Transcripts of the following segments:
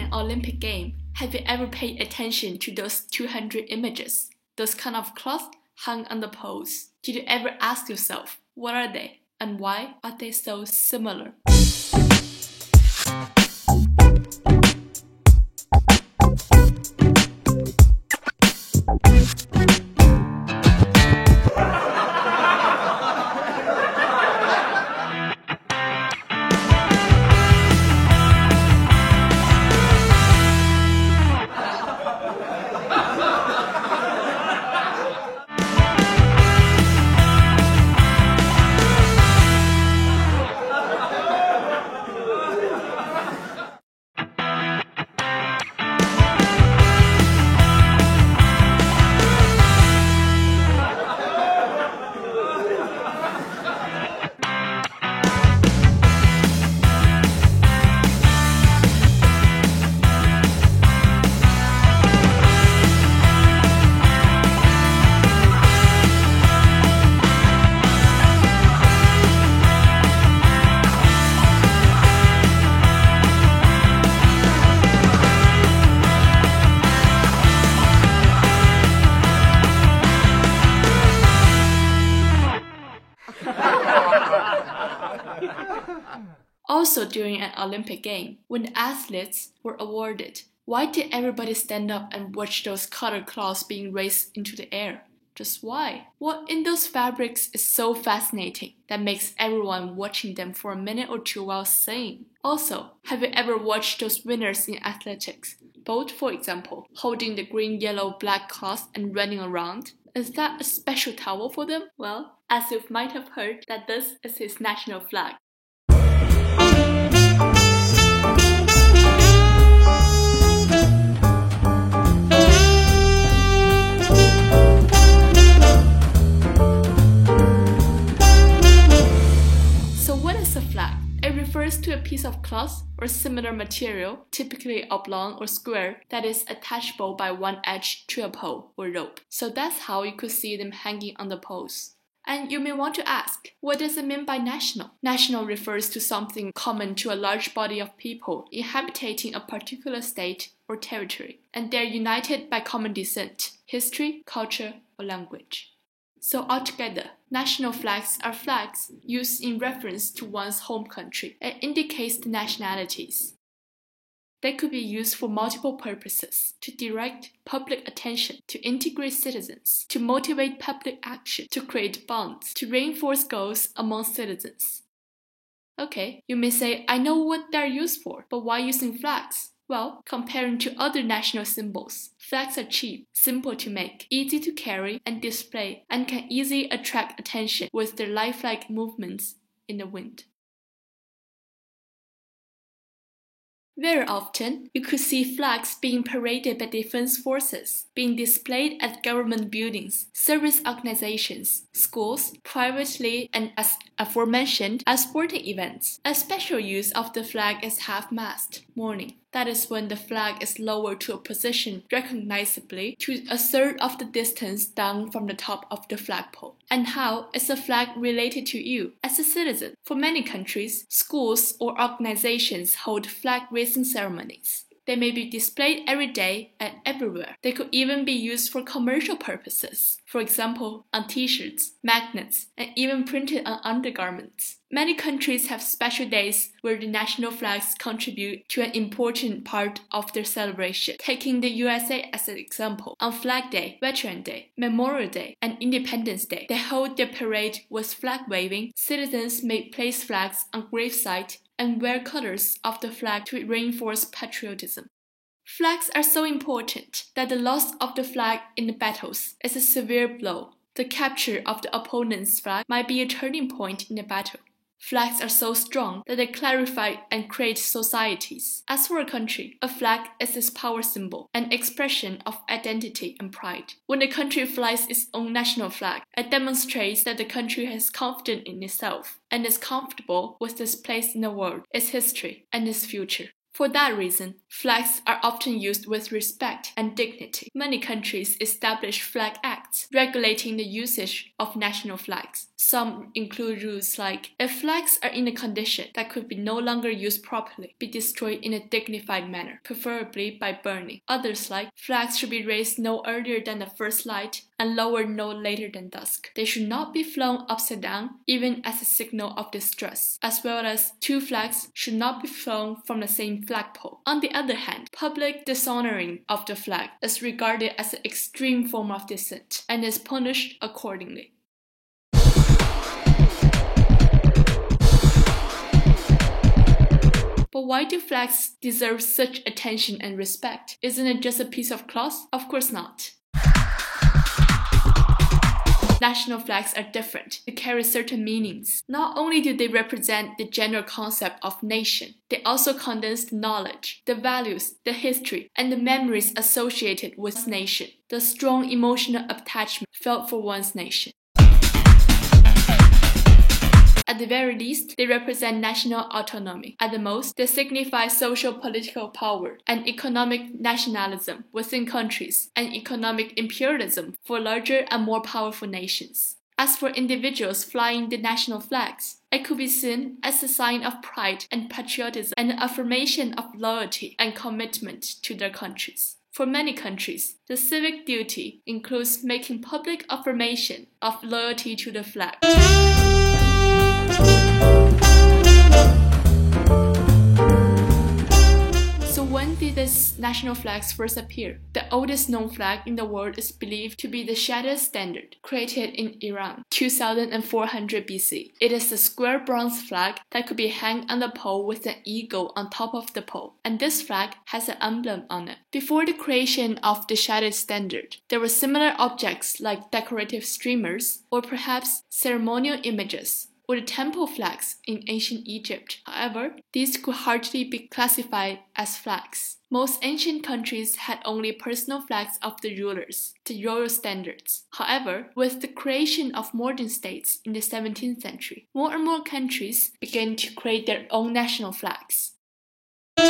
an Olympic game, have you ever paid attention to those 200 images? Those kind of cloths hung on the poles. Did you ever ask yourself, what are they? And why are they so similar? Also during an Olympic game, when athletes were awarded, why did everybody stand up and watch those colored cloths being raised into the air? Just why? What in those fabrics is so fascinating that makes everyone watching them for a minute or two while saying? Also, have you ever watched those winners in athletics? Bolt, for example, holding the green, yellow, black cloth and running around? Is that a special towel for them? Well, as you might have heard, that this is his national flag. It refers to a piece of cloth or similar material, typically oblong or square, that is attachable by one edge to a pole or rope. So that's how you could see them hanging on the poles. And you may want to ask, what does it mean by national? National refers to something common to a large body of people inhabiting a particular state or territory, and they're united by common descent, history, culture, or language. So altogether, national flags are flags used in reference to one's home country and indicates the nationalities. They could be used for multiple purposes: to direct public attention, to integrate citizens, to motivate public action, to create bonds, to reinforce goals among citizens. Okay, you may say, I know what they're used for, but why using flags? Well, comparing to other national symbols, flags are cheap, simple to make, easy to carry and display, and can easily attract attention with their lifelike movements in the wind. Very often, you could see flags being paraded by defense forces, being displayed at government buildings, service organizations, schools, privately, and as aforementioned, at sporting events. A special use of the flag is half-mast, mourning. That is when the flag is lowered to a position recognizably to a third of the distance down from the top of the flagpole. And how is the flag related to you as a citizen? For many countries, schools or organizations hold flag-raising ceremonies. They may be displayed every day and everywhere. They could even be used for commercial purposes, for example, on t-shirts, magnets, and even printed on undergarments. Many countries have special days where the national flags contribute to an important part of their celebration. Taking the USA as an example, on Flag Day, Veteran Day, Memorial Day, and Independence Day, they hold their parade with flag waving. Citizens may place flags on gravesites and wear colors of the flag to reinforce patriotism. Flags are so important that the loss of the flag in the battles is a severe blow. The capture of the opponent's flag might be a turning point in the battle. Flags are so strong that they clarify and create societies. As for a country, a flag is its power symbol, an expression of identity and pride. When a country flies its own national flag, it demonstrates that the country has confidence in itself and is comfortable with its place in the world, its history, and its future. For that reason, flags are often used with respect and dignity. Many countries establish flag acts regulating the usage of national flags. Some include rules like, if flags are in a condition that could be no longer used properly, be destroyed in a dignified manner, preferably by burning. Others like, flags should be raised no earlier than the first light and lowered no later than dusk. They should not be flown upside down, even as a signal of distress, as well as two flags should not be flown from the same flagpole. On the other hand, public dishonoring of the flag is regarded as an extreme form of dissent and is punished accordingly. But why do flags deserve such attention and respect? Isn't it just a piece of cloth? Of course not. National flags are different. They carry certain meanings. Not only do they represent the general concept of nation, they also condense the knowledge, the values, the history, and the memories associated with one's nation, the strong emotional attachment felt for one's nation. At the very least, they represent national autonomy. At the most, they signify social political power and economic nationalism within countries and economic imperialism for larger and more powerful nations. As for individuals flying the national flags, it could be seen as a sign of pride and patriotism and an affirmation of loyalty and commitment to their countries. For many countries, the civic duty includes making public affirmation of loyalty to the flag. So when did these national flags first appear? The oldest known flag in the world is believed to be the Shattered Standard, created in Iran, 2400 BC. It is a square bronze flag that could be hung on the pole with an eagle on top of the pole, and this flag has an emblem on it. Before the creation of the Shattered Standard, there were similar objects like decorative streamers or perhaps ceremonial images, or the temple flags in ancient Egypt. However, these could hardly be classified as flags. Most ancient countries had only personal flags of the rulers, the royal standards. However, with the creation of modern states in the 17th century, more and more countries began to create their own national flags. And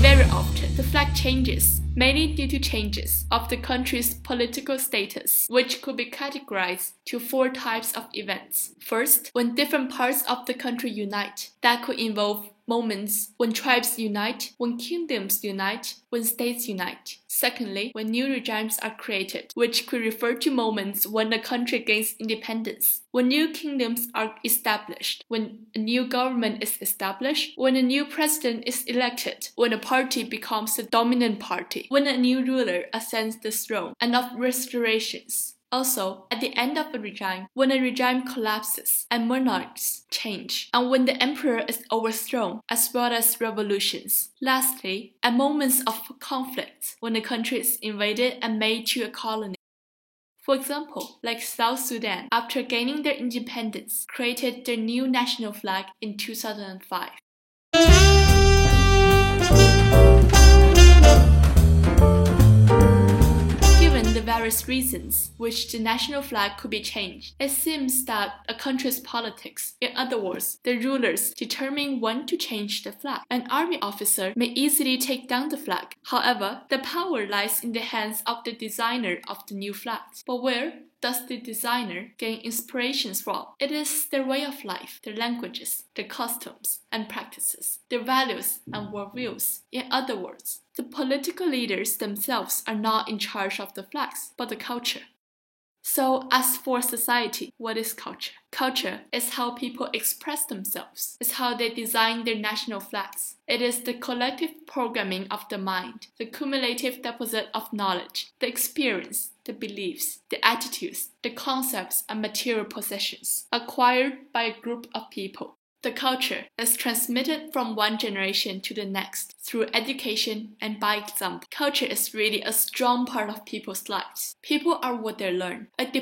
very often, the flag changes, mainly due to changes of the country's political status, which could be categorized to 4 types of events. First, when different parts of the country unite. That could involve moments when tribes unite, when kingdoms unite, when states unite. Secondly, when new regimes are created, which could refer to moments when a country gains independence, when new kingdoms are established, when a new government is established, when a new president is elected, when a party becomes the dominant party, when a new ruler ascends the throne, and of restorations. Also, at the end of a regime, when a regime collapses and monarchs change, and when the emperor is overthrown, as well as revolutions. Lastly, at moments of conflict, when a country is invaded and made to a colony. For example, like South Sudan, after gaining their independence, created their new national flag in 2005. The various reasons which the national flag could be changed, it seems that a country's politics, in other words, the rulers, determine when to change the flag. An army officer may easily take down the flag. However, the power lies in the hands of the designer of the new flags. But where does the designer gain inspirations from? It is their way of life, their languages, their customs and practices, their values and worldviews. In other words, the political leaders themselves are not in charge of the flags, but the culture. So, as for society, what is culture? Culture is how people express themselves. It's how they design their national flags. It is the collective programming of the mind, the cumulative deposit of knowledge, the experience, the beliefs, the attitudes, the concepts and material possessions acquired by a group of people. The culture is transmitted from one generation to the next through education and by example. Culture is really a strong part of people's lives. People are what they learn. It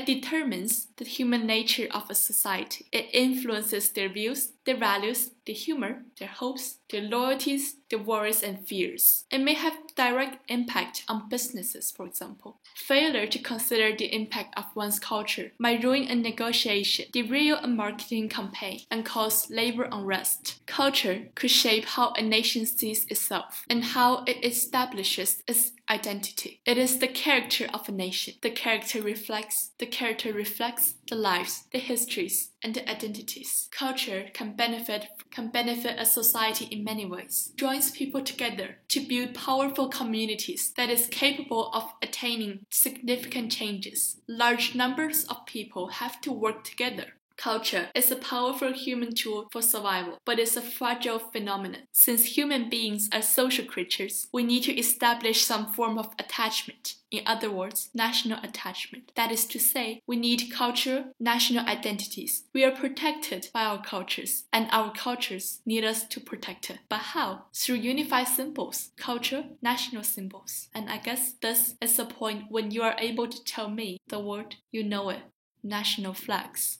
determines the human nature of a society. It influences their views, their values, their humor, their hopes, their loyalties, their worries and fears. It may have direct impact on businesses, for example. Failure to consider the impact of one's culture might ruin a negotiation, derail a marketing campaign, and cause labor unrest. Culture could shape how a nation sees sees itself and how it establishes its identity. It is the character of a nation. The character reflects the lives, the histories, and the identities. Culture can benefit a society in many ways. It joins people together to build powerful communities that is capable of attaining significant changes. Large numbers of people have to work together. Culture is a powerful human tool for survival, but it's a fragile phenomenon. Since human beings are social creatures, we need to establish some form of attachment. In other words, national attachment. That is to say, we need cultural, national identities. We are protected by our cultures, and our cultures need us to protect it. But how? Through unified symbols, culture, national symbols. And I guess this is the point when you are able to tell me the word, you know it, national flags.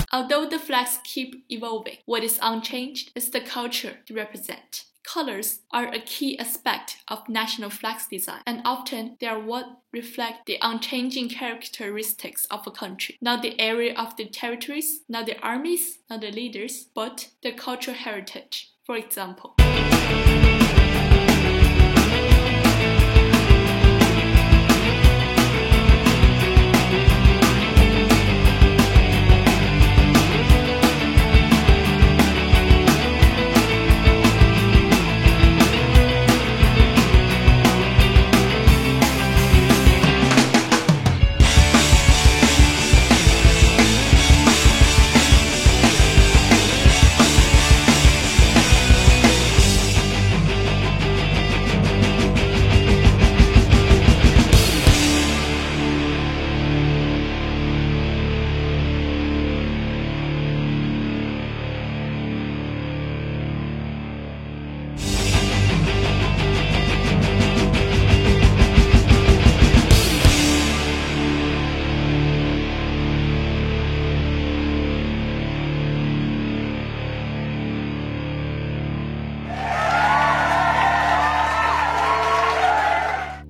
Although the flags keep evolving, what is unchanged is the culture they represent. Colors are a key aspect of national flags design, and often they are what reflect the unchanging characteristics of a country. Not the area of the territories, not the armies, not the leaders, but their cultural heritage. For example,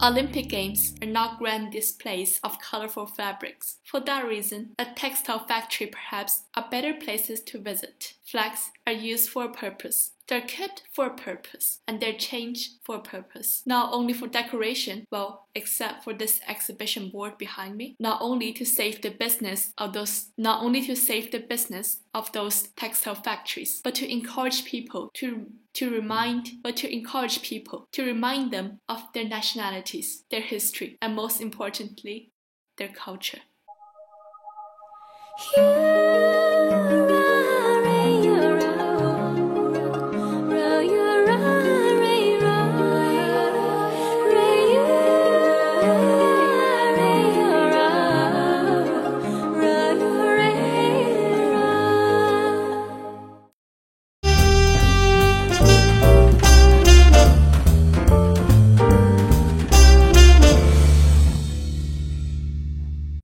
Olympic Games are not grand displays of colorful fabrics. For that reason, a textile factory perhaps are better places to visit. Flags are used for a purpose. They're kept for a purpose, and they're changed for a purpose. Not only for decoration, well, except for this exhibition board behind me, not only to save the business of those textile factories, but to encourage people to remind them of their nationalities, their history, and most importantly, their culture.